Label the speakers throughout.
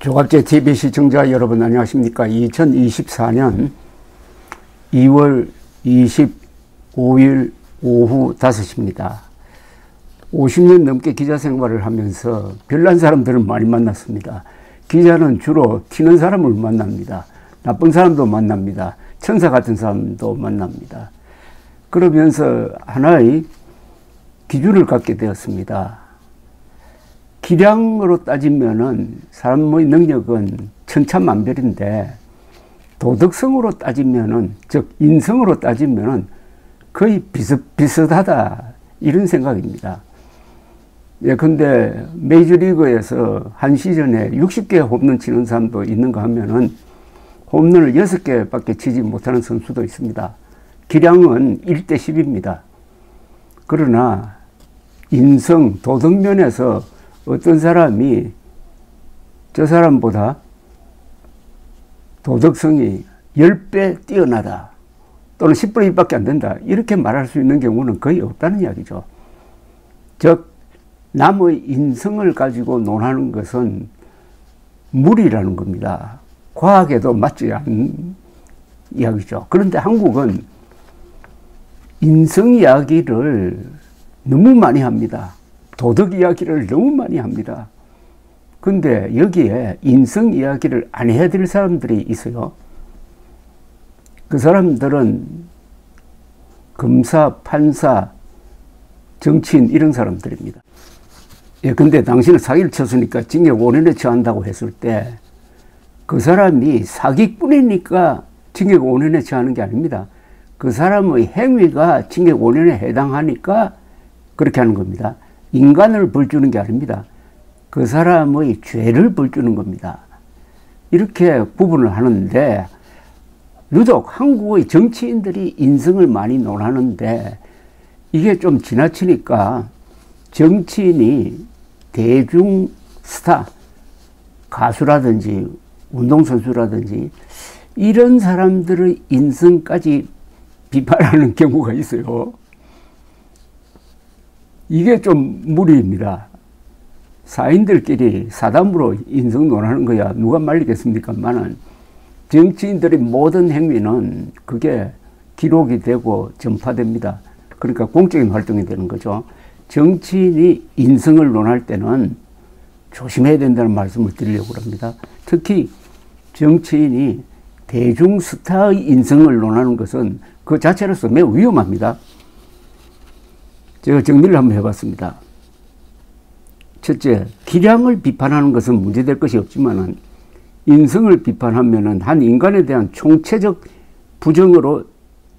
Speaker 1: 조갑제 TV 시청자 여러분 안녕하십니까. 2024년 2월 25일 오후 5시입니다. 50년 넘게 기자 생활을 하면서 별난 사람들을 많이 만났습니다. 기자는 주로 튀는 사람을 만납니다. 나쁜 사람도 만납니다. 천사 같은 사람도 만납니다. 그러면서 하나의 기준을 갖게 되었습니다. 기량으로 따지면은 사람의 능력은 천차만별인데 도덕성으로 따지면은, 즉 인성으로 따지면은 거의 비슷하다, 이런 생각입니다. 예컨대 메이저리그에서 한 시즌에 60개 홈런 치는 사람도 있는가 하면은 홈런을 6개밖에 치지 못하는 선수도 있습니다. 기량은 1대 10입니다. 그러나 인성, 도덕면에서 어떤 사람이 저 사람보다 도덕성이 10배 뛰어나다, 또는 10분의 1밖에 안 된다, 이렇게 말할 수 있는 경우는 거의 없다는 이야기죠. 즉 남의 인성을 가지고 논하는 것은 무리라는 겁니다. 과학에도 맞지 않는 이야기죠. 그런데 한국은 인성 이야기를 너무 많이 합니다. 도덕 이야기를 너무 많이 합니다. 근데 여기에 인성 이야기를 안 해야 될 사람들이 있어요. 그 사람들은 검사, 판사, 정치인, 이런 사람들입니다. 예, 근데 당신은 사기를 쳤으니까 징역 5년에 처한다고 했을 때 그 사람이 사기꾼이니까 징역 5년에 처하는 게 아닙니다. 그 사람의 행위가 징역 5년에 해당하니까 그렇게 하는 겁니다. 인간을 벌 주는 게 아닙니다. 그 사람의 죄를 벌 주는 겁니다. 이렇게 구분을 하는데, 유독 한국의 정치인들이 인성을 많이 논하는데 이게 좀 지나치니까 정치인이 대중 스타, 가수라든지 운동선수라든지 이런 사람들의 인성까지 비판하는 경우가 있어요. 이게 좀 무리입니다. 사인들끼리 사담으로 인성 논하는 거야 누가 말리겠습니까만은, 정치인들의 모든 행위는 그게 기록이 되고 전파됩니다. 그러니까 공적인 활동이 되는 거죠. 정치인이 인성을 논할 때는 조심해야 된다는 말씀을 드리려고 합니다. 특히 정치인이 대중 스타의 인성을 논하는 것은 그 자체로서 매우 위험합니다. 제가 정리를 한번 해봤습니다. 첫째, 기량을 비판하는 것은 문제될 것이 없지만은 인성을 비판하면은 한 인간에 대한 총체적 부정으로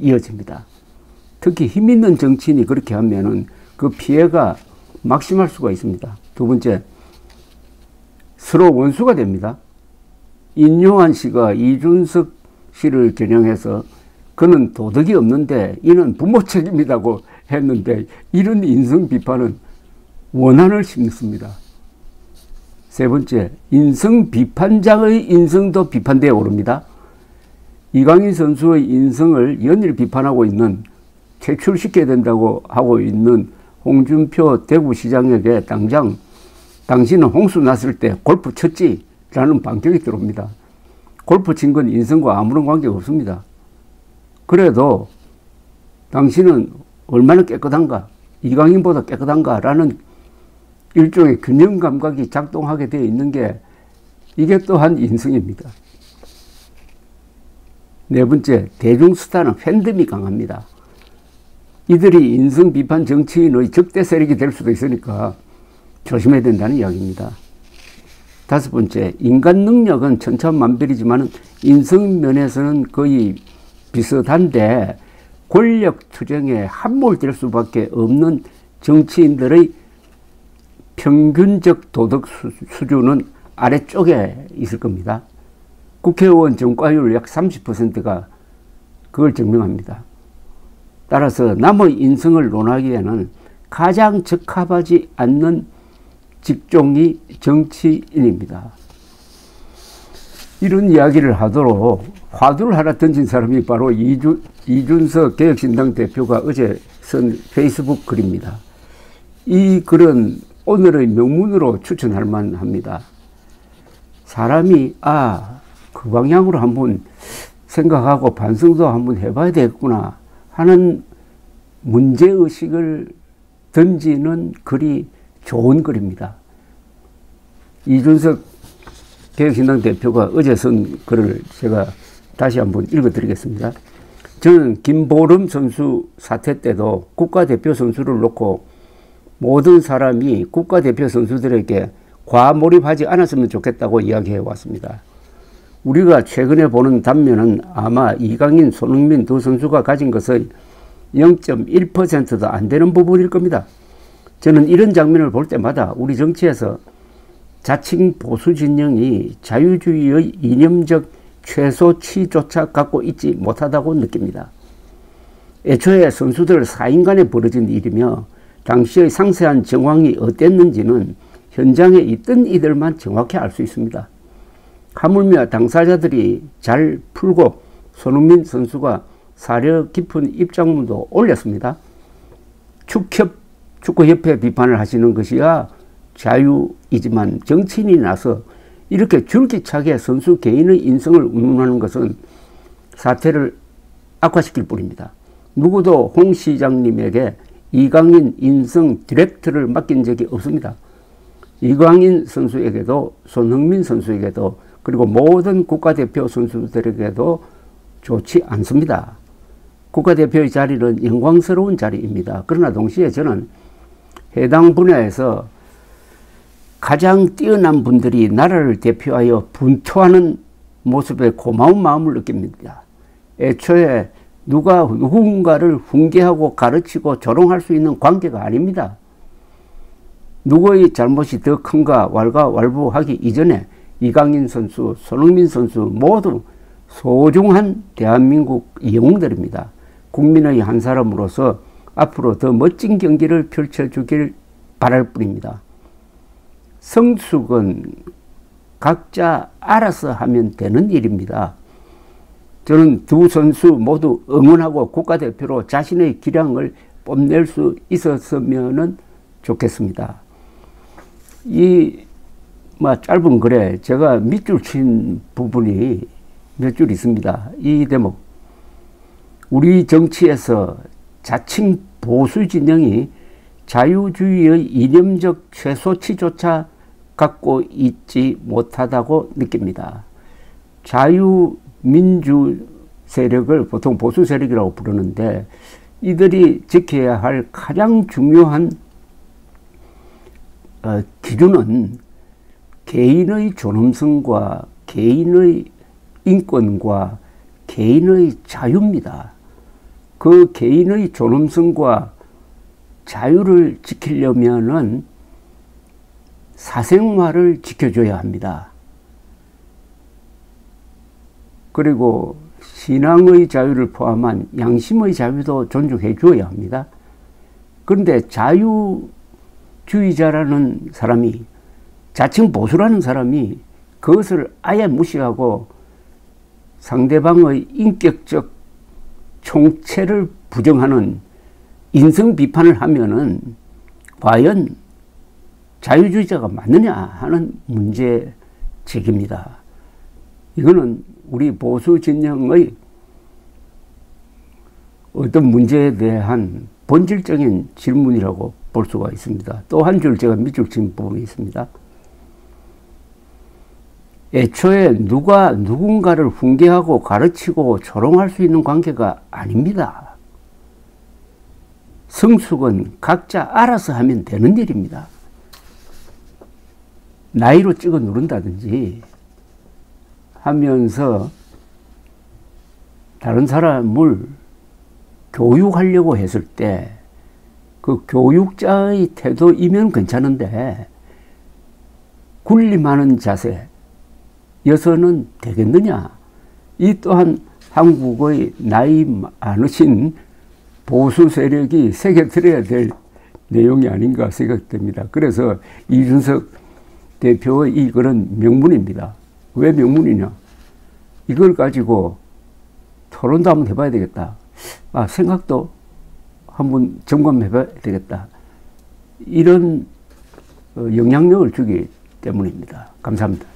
Speaker 1: 이어집니다. 특히 힘 있는 정치인이 그렇게 하면은 그 피해가 막심할 수가 있습니다. 두 번째, 서로 원수가 됩니다. 인요한 씨가 이준석 씨를 겨냥해서 그는 도덕이 없는데 이는 부모 책임이라고 했는데, 이런 인성 비판은 원한을 심습니다. 세 번째, 인성 비판자의 인성도 비판대에 오릅니다. 이강인 선수의 인성을 연일 비판하고 있는, 퇴출시켜야 된다고 하고 있는 홍준표 대구시장에게 당장 당신은 홍수 났을 때 골프 쳤지? 라는 반격이 들어옵니다. 골프 친 건 인성과 아무런 관계가 없습니다. 그래도 당신은 얼마나 깨끗한가, 이강인보다 깨끗한가 라는 일종의 균형 감각이 작동하게 되어 있는 게, 이게 또한 인성입니다. 네 번째, 대중 스타는 팬덤이 강합니다. 이들이 인성 비판 정치인의 적대 세력이 될 수도 있으니까 조심해야 된다는 이야기입니다. 다섯 번째, 인간 능력은 천차만별이지만 인성 면에서는 거의 비슷한데 권력 투쟁에 함몰될 수밖에 없는 정치인들의 평균적 도덕 수준은 아래쪽에 있을 겁니다. 국회의원 전과율 약 30%가 그걸 증명합니다. 따라서 남의 인성을 논하기에는 가장 적합하지 않는 직종이 정치인입니다. 이런 이야기를 하도록 화두를 하나 던진 사람이 바로 이준석 개혁신당 대표가 어제 쓴 페이스북 글입니다. 이 글은 오늘의 명문으로 추천할 만합니다. 사람이 그 방향으로 한번 생각하고 반성도 한번 해봐야 되겠구나 하는 문제의식을 던지는 글이 좋은 글입니다. 이준석 개혁신당 대표가 어제 쓴 글을 제가 다시 한번 읽어드리겠습니다. 저는 김보름 선수 사태 때도 국가대표 선수를 놓고 모든 사람이 국가대표 선수들에게 과몰입하지 않았으면 좋겠다고 이야기해 왔습니다. 우리가 최근에 보는 단면은 아마 이강인, 손흥민 두 선수가 가진 것의 0.1%도 안 되는 부분일 겁니다. 저는 이런 장면을 볼 때마다 우리 정치에서 자칭 보수 진영이 자유주의의 이념적 최소치조차 갖고 있지 못하다고 느낍니다. 애초에 선수들 사인간에 벌어진 일이며 당시의 상세한 정황이 어땠는지는 현장에 있던 이들만 정확히 알 수 있습니다. 하물며 당사자들이 잘 풀고 손흥민 선수가 사려 깊은 입장문도 올렸습니다. 축구협회 비판을 하시는 것이야 자유이지만 정치인이 나서 이렇게 줄기차게 선수 개인의 인성을 운운하는 것은 사태를 악화시킬 뿐입니다. 누구도 홍 시장님에게 이강인 인성 디렉트를 맡긴 적이 없습니다. 이강인 선수에게도 손흥민 선수에게도 그리고 모든 국가대표 선수들에게도 좋지 않습니다. 국가대표의 자리는 영광스러운 자리입니다. 그러나 동시에 저는 해당 분야에서 가장 뛰어난 분들이 나라를 대표하여 분투하는 모습에 고마운 마음을 느낍니다. 애초에 누군가를 훈계하고 가르치고 조롱할 수 있는 관계가 아닙니다. 누구의 잘못이 더 큰가 왈가왈부하기 이전에 이강인 선수, 손흥민 선수 모두 소중한 대한민국 영웅들입니다. 국민의 한 사람으로서 앞으로 더 멋진 경기를 펼쳐주길 바랄 뿐입니다. 성숙은 각자 알아서 하면 되는 일입니다. 저는 두 선수 모두 응원하고 국가대표로 자신의 기량을 뽐낼 수 있었으면 좋겠습니다. 이 짧은 글에 제가 밑줄 친 부분이 몇 줄 있습니다. 이 대목. 우리 정치에서 자칭 보수 진영이 자유주의의 이념적 최소치조차 갖고 있지 못하다고 느낍니다. 자유민주 세력을 보통 보수 세력이라고 부르는데 이들이 지켜야 할 가장 중요한 기준은 개인의 존엄성과 개인의 인권과 개인의 자유입니다. 그 개인의 존엄성과 자유를 지키려면은 사생활을 지켜줘야 합니다. 그리고 신앙의 자유를 포함한 양심의 자유도 존중해 주어야 합니다. 그런데 자유주의자라는 사람이 자칭 보수라는 사람이 그것을 아예 무시하고 상대방의 인격적 총체를 부정하는 인성 비판을 하면은 과연 자유주의자가 맞느냐 하는 문제 제기입니다. 이거는 우리 보수 진영의 어떤 문제에 대한 본질적인 질문이라고 볼 수가 있습니다. 또 한 줄 제가 밑줄 친 부분이 있습니다. 애초에 누군가를 훈계하고 가르치고 조롱할 수 있는 관계가 아닙니다. 성숙은 각자 알아서 하면 되는 일입니다. 나이로 찍어 누른다든지 하면서 다른 사람을 교육하려고 했을 때 그 교육자의 태도이면 괜찮은데 군림하는 자세여서는 되겠느냐. 이 또한 한국의 나이 많으신 보수 세력이 새겨들어야 될 내용이 아닌가 생각됩니다. 그래서 이준석 대표의 이 글은 명문입니다. 왜 명문이냐. 이걸 가지고 토론도 한번 해봐야 되겠다. 생각도 한번 점검해봐야 되겠다. 이런 영향력을 주기 때문입니다. 감사합니다.